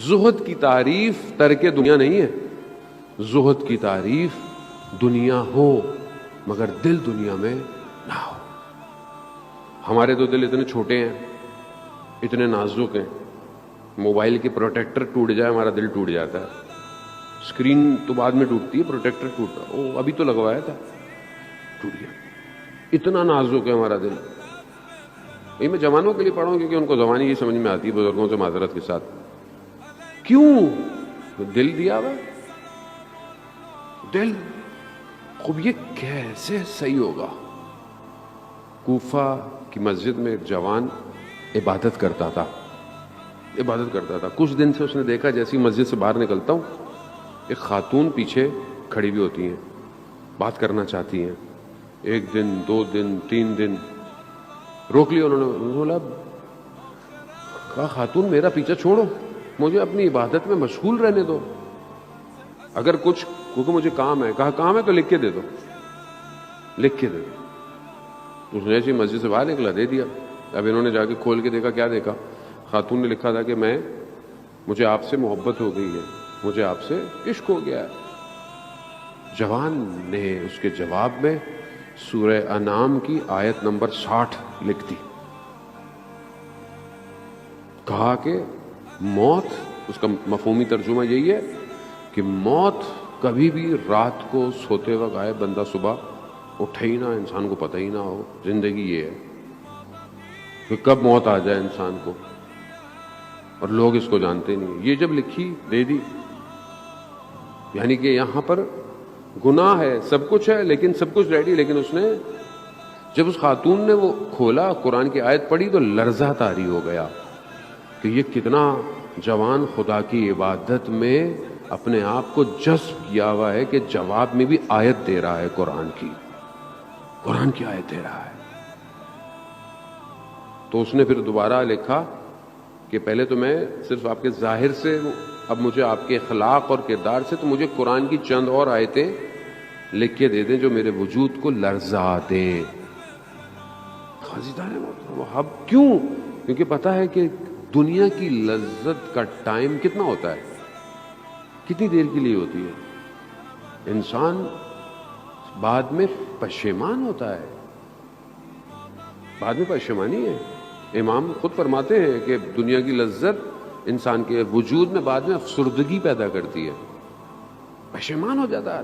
زہد کی تعریف ترک دنیا نہیں ہے، زہد کی تعریف دنیا ہو مگر دل دنیا میں نہ ہو۔ ہمارے تو دل اتنے چھوٹے ہیں، اتنے نازک ہیں، موبائل کے پروٹیکٹر ٹوٹ جائے ہمارا دل ٹوٹ جاتا ہے، اسکرین تو بعد میں ٹوٹتی ہے، پروٹیکٹر ٹوٹتا ہے، او ابھی تو لگوایا تھا ٹوٹ گیا، اتنا نازک ہے ہمارا دل۔ یہ میں جوانوں کے لیے پڑھا ہوں کیونکہ ان کو زبانی یہ سمجھ میں آتی ہے، بزرگوں سے معذرت کے ساتھ۔ کیوں؟ دل دیا ہوا دل، خوب یہ کیسے صحیح ہوگا؟ کوفہ کی مسجد میں ایک جوان عبادت کرتا تھا، کچھ دن سے اس نے دیکھا جیسی مسجد سے باہر نکلتا ہوں ایک خاتون پیچھے کھڑی بھی ہوتی ہیں، بات کرنا چاہتی ہیں، ایک دن، 2 دن، 3 دن روک لیا انہوں نے، بولا کہا خاتون میرا پیچھا چھوڑو، مجھے اپنی عبادت میں مشغول رہنے دو، اگر کچھ کیونکہ مجھے کام ہے، کہا کام ہے تو لکھ کے دے دو، لکھ کے دے دو۔ اس نے ایسی مسجد سے باہر نکلا، دے دیا۔ اب انہوں نے جا کے کھول کے دیکھا، کیا دیکھا؟ خاتون نے لکھا تھا کہ مجھے آپ سے محبت ہو گئی ہے، مجھے آپ سے عشق ہو گیا ہے۔ جوان نے اس کے جواب میں سورہ انعام کی آیت نمبر 60 لکھ دی، کہا کہ موت، اس کا مفہومی ترجمہ یہی ہے کہ موت کبھی بھی رات کو سوتے وقت آئے، بندہ صبح اٹھے ہی نہ، انسان کو پتہ ہی نہ ہو۔ زندگی یہ ہے کہ کب موت آ جائے انسان کو، اور لوگ اس کو جانتے نہیں۔ یہ جب لکھی، دے دی، یعنی کہ یہاں پر گناہ ہے، سب کچھ ہے، لیکن سب کچھ ریڈی، لیکن اس نے جب اس خاتون نے وہ کھولا، قرآن کی آیت پڑھی تو لرزہ طاری ہو گیا کہ یہ کتنا جوان خدا کی عبادت میں اپنے آپ کو جذب کیا ہوا ہے کہ جواب میں بھی آیت دے رہا ہے، قرآن کی آیت دے رہا ہے۔ تو اس نے پھر دوبارہ لکھا کہ پہلے تو میں صرف آپ کے ظاہر سے، اب مجھے آپ کے اخلاق اور کردار سے، تو مجھے قرآن کی چند اور آیتیں لکھ کے دے دیں جو میرے وجود کو لرزا دیں۔ اب کیوں؟ کیونکہ پتا ہے کہ دنیا کی لذت کا ٹائم کتنا ہوتا ہے، کتنی دیر کے لیے ہوتی ہے، انسان بعد میں پشیمان ہوتا ہے، بعد میں پشیمانی ہے۔ امام خود فرماتے ہیں کہ دنیا کی لذت انسان کے وجود میں بعد میں افسردگی پیدا کرتی ہے، پشیمان ہو جاتا ہے۔